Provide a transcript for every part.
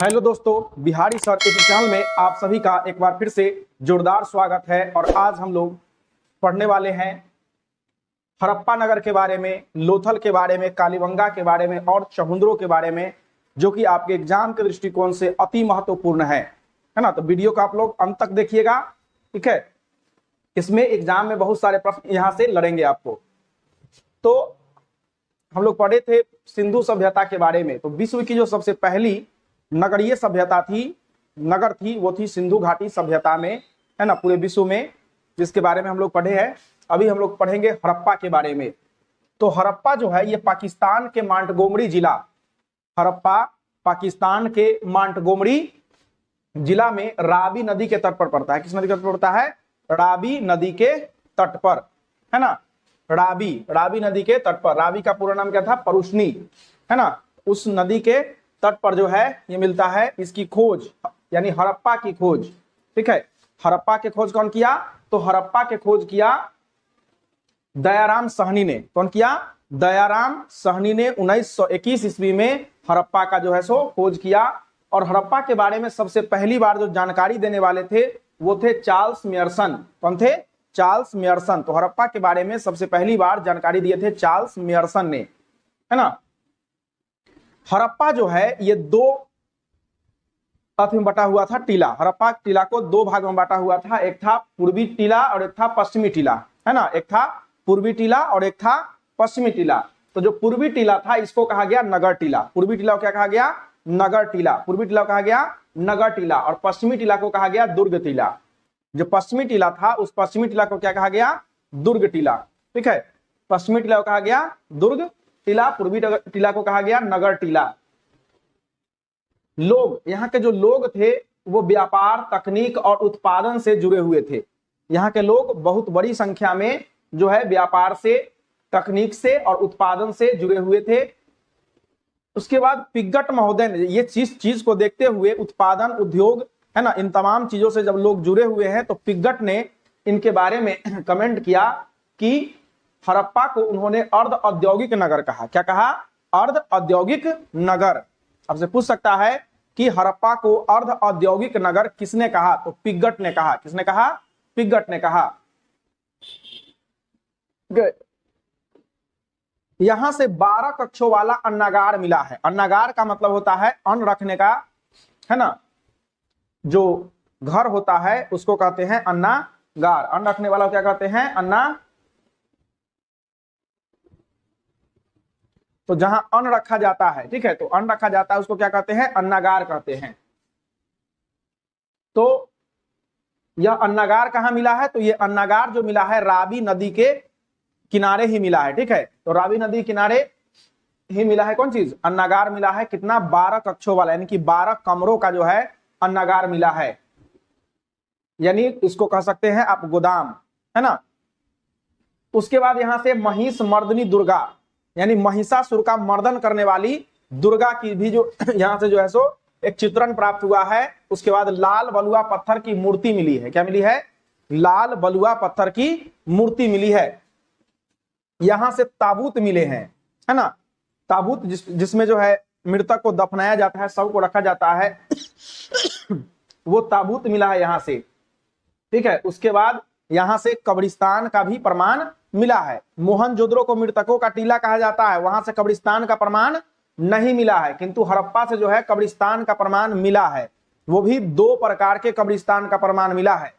Hello दोस्तों, Bihari sir के channel में आप सभी का एक बार फिर से जोरदार स्वागत है। और आज हम लोग पढ़ने वाले हैं हड़प्पा नगर के बारे में, लोथल के बारे में, कालीबंगा के बारे में और चमुंदरों के बारे में, जो कि आपके एग्जाम के दृष्टिकोण से अति महत्वपूर्ण है ना। तो वीडियो को आप लोग अंत तक देखिएगा, ठीक है। इसमें एग्जाम में बहुत सारे प्रश्न यहाँ से लड़ेंगे आपको। तो हम लोग पढ़े थे सिंधु सभ्यता के बारे में। तो विश्व की जो सबसे पहली नगरीय सभ्यता थी, नगर थी, वो थी सिंधु घाटी सभ्यता में, है ना, पूरे विश्व में, जिसके बारे में हम लोग पढ़े हैं। अभी हम लोग पढ़ेंगे हड़प्पा के बारे में। तो हड़प्पा जो है ये पाकिस्तान के मांटगोमरी जिला, हड़प्पा पाकिस्तान के मांटगोमरी जिला में रावी नदी के तट पर पड़ता है। किस नदी के तट पर पड़ता है? रावी नदी के तट पर, है ना। रावी नदी के तट पर। रावी का पूरा नाम क्या था? परुष्णी, है ना। उस नदी के तट पर जो है ये मिलता है। इसकी खोज यानी हड़प्पा की खोज, ठीक है। हड़प्पा के खोज कौन किया? तो हड़प्पा के खोज किया दयाराम साहनी ने। कौन किया? दयाराम साहनी ने 1921 ईस्वी में हड़प्पा का जो है सो खोज किया। और हड़प्पा के बारे में सबसे पहली बार जो जानकारी देने वाले थे वो थे चार्ल्स मेयरसन। कौन थे? चार्ल्स मेयरसन। तो हड़प्पा के बारे में सबसे पहली बार जानकारी दिए थे चार्ल्स मेयरसन ने, है ना। हड़प्पा जो है ये दो अर्थ में बटा हुआ था टीला। हड़प्पा टीला को दो भाग में बांटा हुआ था। एक था पूर्वी टीला और एक था पश्चिमी टीला, है ना। एक था पूर्वी टीला और एक था पश्चिमी टीला। तो जो पूर्वी टीला था इसको कहा गया नगर टीला। पूर्वी टीला को क्या कहा गया? नगर टीला। पूर्वी टीला को कहा गया नगर टीला। और पश्चिमी टीला को कहा गया दुर्ग टीला। जो पश्चिमी टीला था उस पश्चिमी टीला को क्या कहा गया? दुर्ग टीला, ठीक है। पश्चिमी टीला को कहा गया दुर्ग टीला, पूर्वी टीला को कहा गया नगर टीला। लोग, यहाँ के जो लोग थे वो व्यापार, तकनीक और उत्पादन से जुड़े हुए थे। यहाँ के लोग बहुत बड़ी संख्या में जो है व्यापार से, तकनीक से और उत्पादन से जुड़े हुए थे। उसके बाद पिग्गट महोदय ने ये चीज को देखते हुए, उत्पादन, उद्योग, है ना, इन तमाम चीजों से जब लोग जुड़े हुए हैं तो पिग्गट ने इनके बारे में कमेंट किया कि हड़प्पा को उन्होंने अर्ध औद्योगिक नगर कहा। क्या कहा? अर्ध औद्योगिक नगर। आपसे पूछ सकता है कि हड़प्पा को अर्ध औद्योगिक नगर किसने कहा? तो पिग्गट ने कहा। किसने कहा? पिग्गट ने कहा। यहां से 12 कक्षों वाला अन्नागार मिला है। अन्नागार का मतलब होता है अन्न रखने का, है ना। जो घर होता है उसको कहते हैं अन्नागार। अन्न रखने वाला क्या कहते हैं? अन्ना। तो जहां अन्न रखा जाता है, ठीक है, तो अन्न रखा जाता है उसको क्या कहते हैं? अन्नागार कहते हैं। तो यह अन्नागार कहां मिला है? तो यह अन्नागार जो मिला है रावी नदी के किनारे ही मिला है, ठीक है। तो रावी नदी किनारे ही मिला है कौन चीज? अन्नागार मिला है। कितना? 12 कक्षों वाला, यानी कि 12 कमरों का जो है अन्नागार मिला है। यानी इसको कह सकते हैं आप गोदाम, है ना। उसके बाद यहां से महिष मर्दनी दुर्गा, यानी महिषासुर का मर्दन करने वाली दुर्गा की भी जो यहां से जो है सो एक चित्रण प्राप्त हुआ है। उसके बाद लाल बलुआ पत्थर की मूर्ति मिली है। क्या मिली है? लाल बलुआ पत्थर की मूर्ति मिली है। यहां से ताबूत मिले हैं, है ना। ताबूत जिसमें जो है मृतक को दफनाया जाता है, शव को रखा जाता है, वो ताबूत मिला है यहां से, ठीक है। उसके बाद यहां से कब्रिस्तान का भी प्रमाण मिला है। मोहनजोदड़ो को मृतकों का टीला कहा जाता है, वहां से कब्रिस्तान का प्रमाण नहीं मिला है। किंतु हड़प्पा से जो है कब्रिस्तान का प्रमाण मिला है। वो भी दो प्रकार के कब्रिस्तान का प्रमाण मिला है,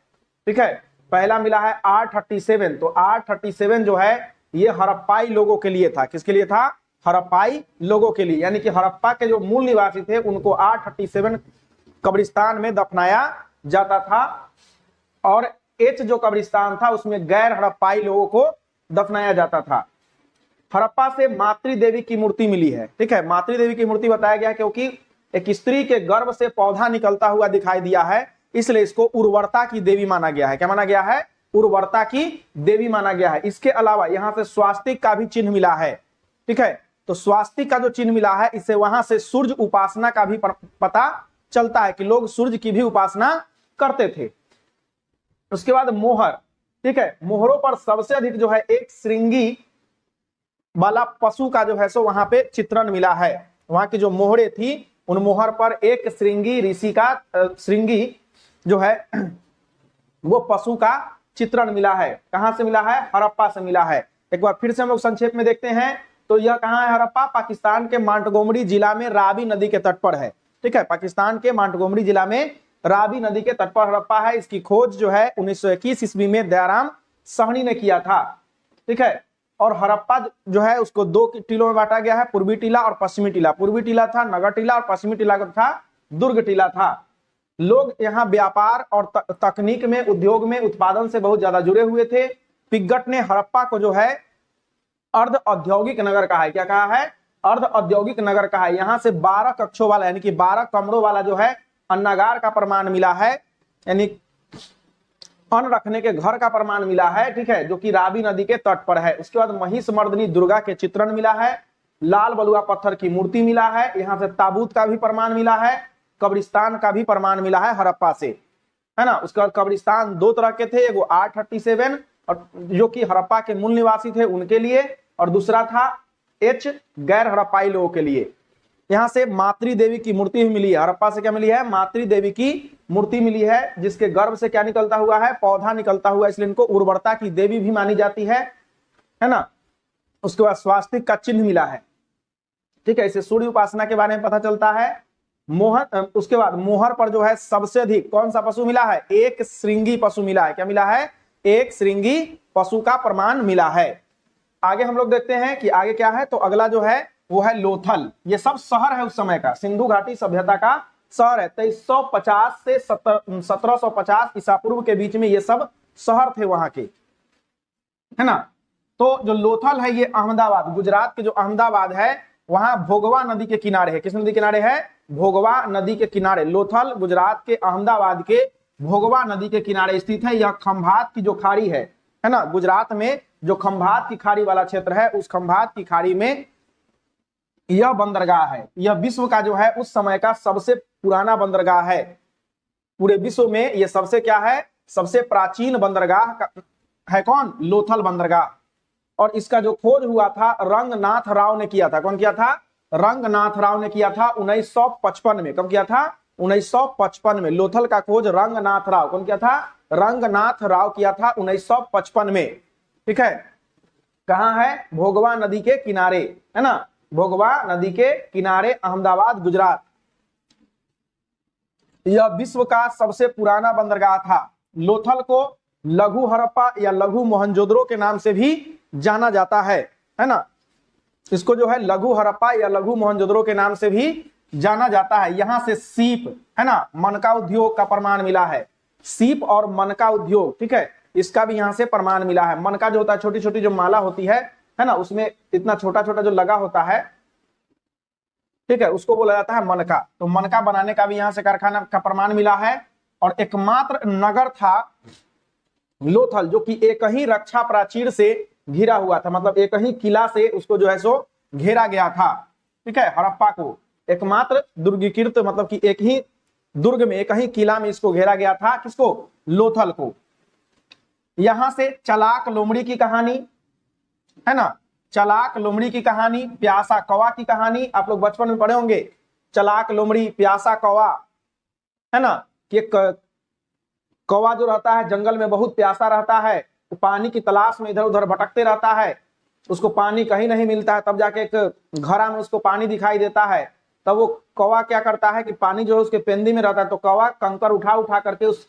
ठीक है। पहला मिला है R37। तो R37 जो है ये हड़प्पाई लोगों के लिए था। किसके लिए था? हड़प्पाई लोगों के लिए। यानी कि हड़प्पा के जो मूल निवासी थे उनको R37 कब्रिस्तान में दफनाया जाता था। और H जो कब्रिस्तान था उसमें गैर हड़प्पाई लोगों को दफनाया जाता था। हड़प्पा से मातृ देवी की मूर्ति मिली है, ठीक है। मातृ देवी की मूर्ति बताया गया क्योंकि एक स्त्री के गर्भ से पौधा निकलता हुआ दिखाई दिया है, इसलिए इसको उर्वरता की देवी माना गया है। क्या माना गया है? उर्वरता की देवी माना गया है। इसके अलावा यहां से स्वास्तिक का भी चिन्ह मिला है, ठीक है। तो स्वास्तिक का जो चिन्ह मिला है इससे वहां से सूर्य उपासना का भी पता चलता है कि लोग सूर्य की भी उपासना करते थे। उसके बाद मोहर, ठीक है। मोहरों पर सबसे अधिक जो है एक श्रृंगी वाला पशु का जो है सो वहां पे चित्रण मिला है। वहां की जो मोहरे थी उन मोहर पर एक श्रृंगी ऋषि का श्रृंगी जो है वो पशु का चित्रण मिला है। कहां से मिला है? हड़प्पा से मिला है। एक बार फिर से हम लोग संक्षेप में देखते हैं तो यह कहां है? हड़प्पा पाकिस्तान के मांटगोमरी जिला में रावी नदी के तट पर है। ठीक है, पाकिस्तान के मांटगोमरी जिला में रावी नदी के तट पर हड़प्पा है। इसकी खोज जो है 1921 ईस्वी में दयाराम साहनी ने किया था। ठीक है, और हड़प्पा जो है उसको दो टीलों में बांटा गया है, पूर्वी टीला और पश्चिमी टीला। पूर्वी टीला था नगर टीला और पश्चिमी टीला था दुर्ग टीला था। लोग यहाँ व्यापार और तकनीक में, उद्योग में, उत्पादन से बहुत ज्यादा जुड़े हुए थे। पिगट ने हड़प्पा को जो है अर्ध औद्योगिक नगर कहा है। क्या कहा है? अर्ध औद्योगिक नगर कहा है। यहाँ से 12 कक्षों वाला यानी कि 12 कमरों वाला जो है अन्नागार का प्रमाण मिला है, यानी अन्न रखने के घर का प्रमाण मिला है। ठीक है, जो कि रावी नदी के तट पर है। उसके बाद महिषमर्दिनी दुर्गा के चित्रण मिला है, लाल बलुआ पत्थर की मूर्ति मिला है, यहाँ से ताबूत का भी प्रमाण मिला है, कब्रिस्तान का भी प्रमाण मिला है हड़प्पा से, है ना। उसके बाद कब्रिस्तान दो तरह के थे, एगो R37 और जो कि हड़प्पा के मूल निवासी थे उनके लिए, और दूसरा था H गैर हड़प्पाई लोगों के लिए। यहाँ से मातृ देवी की मूर्ति भी मिली है। हड़प्पा से क्या मिली है? मातृ देवी की मूर्ति मिली है, जिसके गर्भ से क्या निकलता हुआ है? पौधा निकलता हुआ, इसलिए इनको उर्वरता की देवी भी मानी जाती है ना। उसके बाद स्वास्तिक का चिन्ह मिला है। ठीक है, इसे सूर्य उपासना के बारे में पता चलता है। मोहर, उसके बाद मोहर पर जो है सबसे अधिक कौन सा पशु मिला है? एक श्रृंगी पशु मिला है। क्या मिला है? एक श्रृंगी पशु का प्रमाण मिला है। आगे हम लोग देखते हैं कि आगे क्या है। तो अगला जो है वो है लोथल। ये सब शहर है उस समय का, सिंधु घाटी सभ्यता का शहर है। 2350 से 1750 ईसा पूर्व के बीच में ये सब शहर थे वहां के, है ना। तो जो लोथल है ये अहमदाबाद, गुजरात के जो अहमदाबाद है वहां भोगवा नदी के किनारे है। किस नदी के किनारे है? भोगवा नदी के किनारे। लोथल गुजरात के अहमदाबाद के भोगवा नदी के किनारे स्थित है। यह खंभात की जो खाड़ी है ना, गुजरात में जो खंभात की खाड़ी वाला क्षेत्र है, उस खंभात की खाड़ी में यह बंदरगाह है। यह विश्व का जो है उस समय का सबसे पुराना बंदरगाह है। पूरे विश्व में यह सबसे क्या है? सबसे प्राचीन बंदरगाह है। कौन? लोथल बंदरगाह। और इसका जो खोज हुआ था रंगनाथ राव ने किया था। कौन किया था? रंगनाथ राव ने किया था 1955 में। कब किया था? 1955 में। लोथल का खोज रंगनाथ राव, कौन किया था? रंगनाथ राव किया था 1955 में। ठीक है, कहां है? भोगवा नदी के किनारे, है ना। भोगवा नदी के किनारे अहमदाबाद गुजरात। यह विश्व का सबसे पुराना बंदरगाह था। लोथल को लघु हड़प्पा या लघु मोहनजोदड़ो के नाम से भी जाना जाता है ना। इसको जो है लघु हड़प्पा या लघु मोहनजोदड़ो के नाम से भी जाना जाता है। यहां से सीप, है ना, मनका उद्योग का प्रमाण मिला है। सीप और मनका उद्योग, ठीक है, इसका भी यहां से प्रमाण मिला है। मनका जो होता है, छोटी छोटी जो माला होती है ना, उसमें इतना छोटा छोटा जो लगा होता है, ठीक है, उसको बोला जाता है मनका। तो मनका बनाने का भी यहां से कारखाना का प्रमाण मिला है। और एकमात्र नगर था लोथल जो कि एक ही रक्षा प्राचीर से घिरा हुआ था, मतलब एक ही किला से उसको जो है सो घेरा गया था। ठीक है, हड़प्पा को एकमात्र दुर्गीकृत, मतलब कि एक ही दुर्ग में, एक ही किला में इसको घेरा गया था। किसको? लोथल को। यहां से चलाक लोमड़ी की कहानी, है ना, चलाक लोमड़ी की कहानी, प्यासा कौवा की कहानी आप लोग बचपन में पढ़े होंगे। चलाक लोमड़ी, प्यासा कौवा, है ना, कि कौवा जो रहता है जंगल में बहुत प्यासा रहता है, तो पानी की तलाश में इधर उधर भटकते रहता है, उसको पानी कहीं नहीं मिलता है, तब जाके एक घड़ा में उसको पानी दिखाई देता है। तब वो कौवा क्या करता है कि पानी जो है उसके पेंदी में रहता है, तो कौवा कंकर उठा उठा करके उस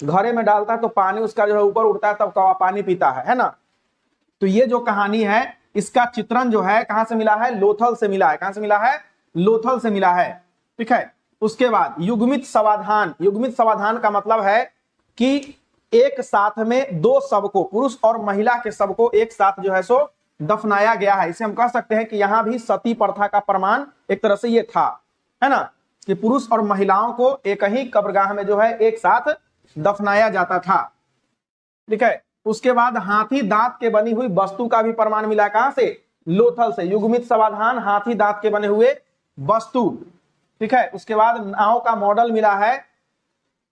घड़े में डालता है, तो पानी उसका जो है ऊपर उठता है, तब कौवा पानी पीता है ना। तो ये जो कहानी है इसका चित्रण जो है कहां से मिला है? लोथल से मिला है। कहां से मिला है? लोथल से मिला है। ठीक है, उसके बाद युग्मित समाधान। युग्मित समाधान का मतलब है कि एक साथ में दो शव को, पुरुष और महिला के शव को एक साथ जो है सो दफनाया गया है। इसे हम कह सकते हैं कि यहां भी सती प्रथा का प्रमाण एक तरह से ये था, है ना, कि पुरुष और महिलाओं को एक ही कब्रगाह में जो है एक साथ दफनाया जाता था। ठीक है, उसके बाद हाथी दांत के बनी हुई वस्तु का भी प्रमाण मिला। कहां से? लोथल से। युग्मित समाधान, हाथी दांत के बने हुए वस्तु। ठीक है, उसके बाद नाव का मॉडल मिला है।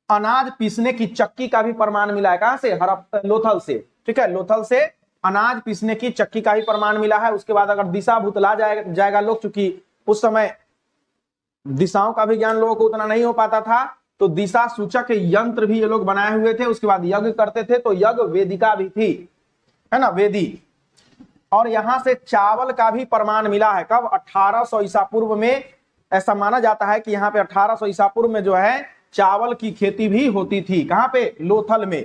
अनाज पीसने की चक्की का भी प्रमाण मिला है। कहां से? लोथल से। ठीक है, लोथल से अनाज पीसने की चक्की का भी प्रमाण मिला है। उसके बाद अगर दिशा भुतला जाएगा लोग, चूंकि उस समय दिशाओं का भी ज्ञान लोगों को उतना नहीं हो पाता था, तो दिशा सूचक यंत्र भी ये लोग बनाए हुए थे। उसके बाद यज्ञ करते थे, तो यज्ञ वेदिका भी थी, है ना, वेदी। और यहां से चावल का भी प्रमाण मिला है। कब? 1800 ईसा पूर्व में। ऐसा माना जाता है कि यहाँ पे 1800 ईसा पूर्व में जो है चावल की खेती भी होती थी। कहां पे? लोथल में।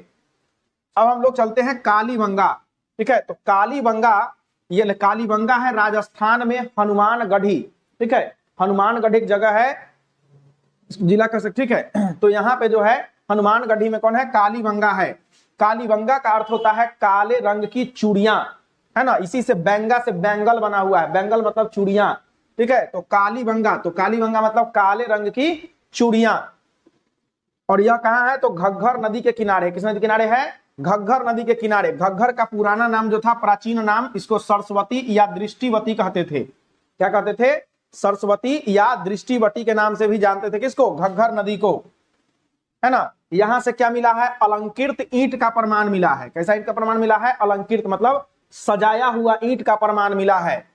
अब हम लोग चलते हैं कालीबंगा। ठीक है, तो कालीबंगा, ये कालीबंगा है राजस्थान में, हनुमानगढ़ी। ठीक है, हनुमानगढ़ी एक जगह है, जिला कह सकते, ठीक है। तो यहाँ पे जो है हनुमानगढ़ी में कौन है? कालीबंगा है। कालीबंगा का अर्थ होता है काले रंग की चूड़ियां, है ना। इसी से बैंगा से बैंगल बना हुआ है, बैंगल मतलब चूड़ियां। ठीक है, तो कालीबंगा, तो कालीबंगा मतलब काले रंग की चूड़ियां। और यह कहाँ है? तो घग्घर नदी के किनारे। किस नदी के किनारे है? घग्घर नदी के किनारे। घग्घर का पुराना नाम जो था, प्राचीन नाम, इसको सरस्वती या दृष्टिवती कहते थे। क्या कहते थे? सरस्वती या दृष्टिवती के नाम से भी जानते थे। किसको? घग्घर नदी को, है ना। यहां से क्या मिला है? अलंकृत ईंट का प्रमाण मिला है। कैसा ईंट का प्रमाण मिला है? अलंकृत मतलब सजाया हुआ ईंट का प्रमाण मिला है।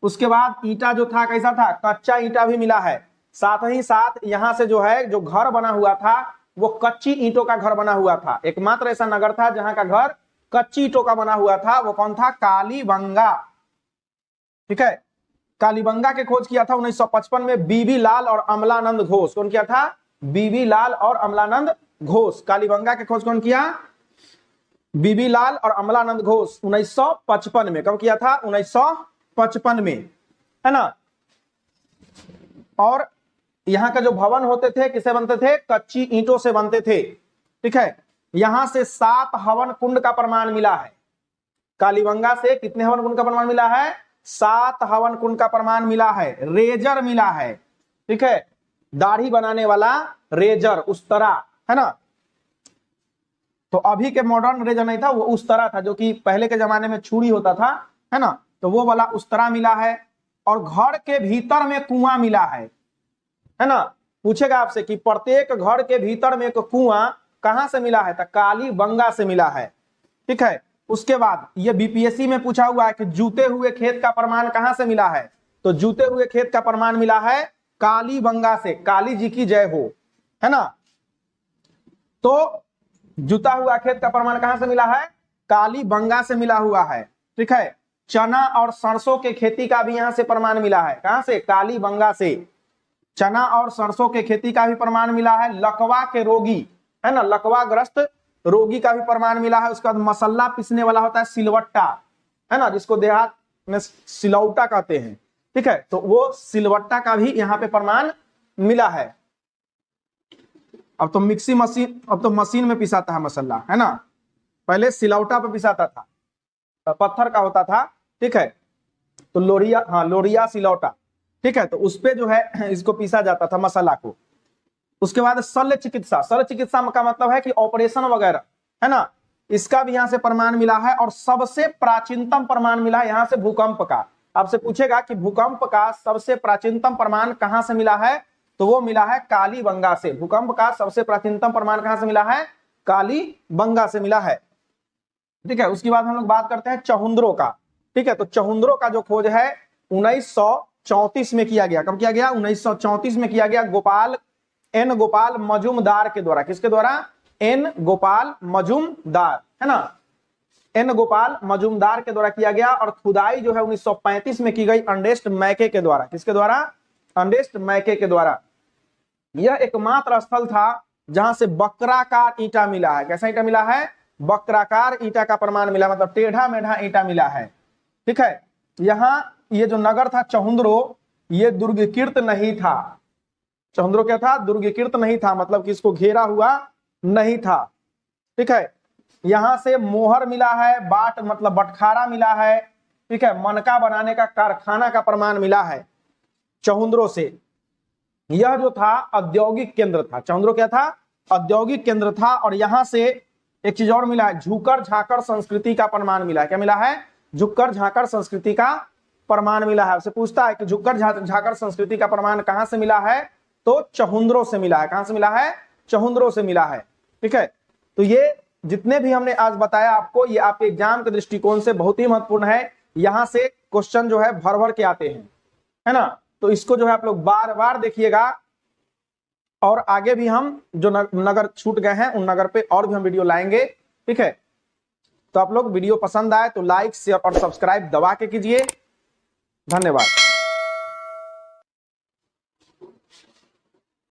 उसके बाद ईंटा जो था कैसा था? कच्चा ईंटा भी मिला है। साथ ही साथ यहां से जो है जो घर बना हुआ था वो कच्ची ईंटों का घर बना हुआ था। एकमात्र ऐसा नगर था जहां का घर कच्ची ईंटों का बना हुआ था। वो कौन था? कालीबंगा। ठीक है, कालीबंगा के खोज किया था 1955 में बीबी लाल और अमलानंद घोष। कौन किया था? बीबी लाल और अमलानंद घोष। कालीबंगा के खोज कौन किया? बीबी लाल और अमलानंद घोष 1955 में। कब किया था? 1955 में, है ना। और यहाँ का जो भवन होते थे किससे बनते थे? कच्ची ईंटों से बनते थे। ठीक है, यहां से 7 हवन कुंड का प्रमाण मिला है। कालीबंगा से कितने हवन कुंड का प्रमाण मिला है? 7 हवन कुंड का प्रमाण मिला है। रेजर मिला है। ठीक है, दाढ़ी बनाने वाला रेजर, उस्तरा, है ना। तो अभी के मॉडर्न रेजर नहीं था, वो उस्तरा था, जो कि पहले के जमाने में छुरी होता था, है ना। तो वो वाला उस्तरा मिला है। और घर के भीतर में कुआं मिला है ना। पूछेगा आपसे कि प्रत्येक घर के भीतर में एक कुआं कहां से मिला है? तो कालीबंगा से मिला है। ठीक है, उसके बाद ये बीपीएससी में पूछा हुआ है कि जूते हुए खेत का प्रमाण कहां से मिला है? तो जूते हुए खेत का प्रमाण मिला है कालीबंगा से। काली जी की जय हो, है ना। तो जूता हुआ खेत का प्रमाण कहां से मिला है? कालीबंगा से मिला हुआ है। ठीक है, चना और सरसों के खेती का भी यहां से प्रमाण मिला है। कहां से? कालीबंगा से। चना और सरसों के खेती का भी प्रमाण मिला है। लकवा के रोगी, है ना, लकवाग्रस्त रोगी का भी प्रमाण मिला है। उसके बाद मसाला पीसने वाला होता है सिलवट्टा, है ना, जिसको देहात में सिलौटा कहते हैं। ठीक है, तो वो सिलवट्टा का भी यहाँ पे प्रमाण मिला है। अब तो मिक्सी मशीन, अब तो मशीन में पिसाता है मसाला, है ना। पहले सिलौटा पे पिसाता था, पत्थर का होता था। ठीक है, तो लोरिया, हाँ लोरिया सिलौटा। ठीक है, तो उस पे जो है इसको पीसा जाता था मसाला को। उसके बाद शल्य चिकित्सा। शल्य चिकित्सा का मतलब है कि ऑपरेशन वगैरह, है ना, इसका भी यहां से प्रमाण मिला है। और सबसे प्राचीनतम प्रमाण मिला है यहां से भूकंप का। आपसे पूछेगा कि भूकंप का सबसे प्राचीनतम प्रमाण कहां से मिला है? तो वो मिला है कालीबंगा से। भूकंप का सबसे प्राचीनतम प्रमाण कहां से मिला है? कालीबंगा से मिला है। ठीक है, उसके बाद हम लोग बात करते हैं चहुंद्रों का। ठीक है, तो चहुंद्रों का जो खोज है 1934 में किया गया। कब किया गया? 1934 में किया गया, एन गोपाल मजुमदार के द्वारा। किसके द्वारा? एन गोपाल मजुमदार, है ना, एन गोपाल मजुमदार के द्वारा किया गया। और खुदाई जो है 1935 में की गई अंडेस्ट मैके के द्वारा। किसके द्वारा? अंडेस्ट मैके के द्वारा। यह एकमात्र स्थल था जहां से वक्राकार ईंटा मिला है। कैसा ईंटा मिला है? वक्राकार ईंटा का प्रमाण मिला, मतलब टेढ़ा मेढ़ा ईंटा मिला है। ठीक है, यहाँ ये जो नगर था चहुंद्रो, ये दुर्गीकृत नहीं था। चहुंद्रो क्या था? दुर्गीकृत नहीं था, मतलब कि इसको घेरा हुआ नहीं था। ठीक है, यहां से मोहर मिला है, बाट मतलब बटखारा मिला है। ठीक है, मनका बनाने का कारखाना का प्रमाण मिला है चहुंद्रो से। यह जो था औद्योगिक केंद्र था। चहुंद्रो क्या था? औद्योगिक केंद्र था। और यहां से एक चीज और मिला है, झुकर झाकर संस्कृति का प्रमाण मिला है। क्या मिला है? झुकर झाकर संस्कृति का प्रमाण मिला है। आपसे पूछता है कि झुकर झाकर संस्कृति का प्रमाण कहां से मिला है? तो चहुंद्रो से मिला है। कहां से मिला है? चहुंद्रो से मिला है। ठीक है, तो ये जितने भी हमने आज बताया आपको, ये आपके एग्जाम के दृष्टिकोण से बहुत ही महत्वपूर्ण है। यहां से क्वेश्चन जो है भर भर के आते हैं, है ना। तो इसको जो है आप लोग बार बार देखिएगा। और आगे भी हम जो नगर छूट गए हैं उन नगर पे और भी हम वीडियो लाएंगे, ठीक है। तो आप लोग वीडियो पसंद आए तो लाइक शेयर और सब्सक्राइब दबा के कीजिए। धन्यवाद।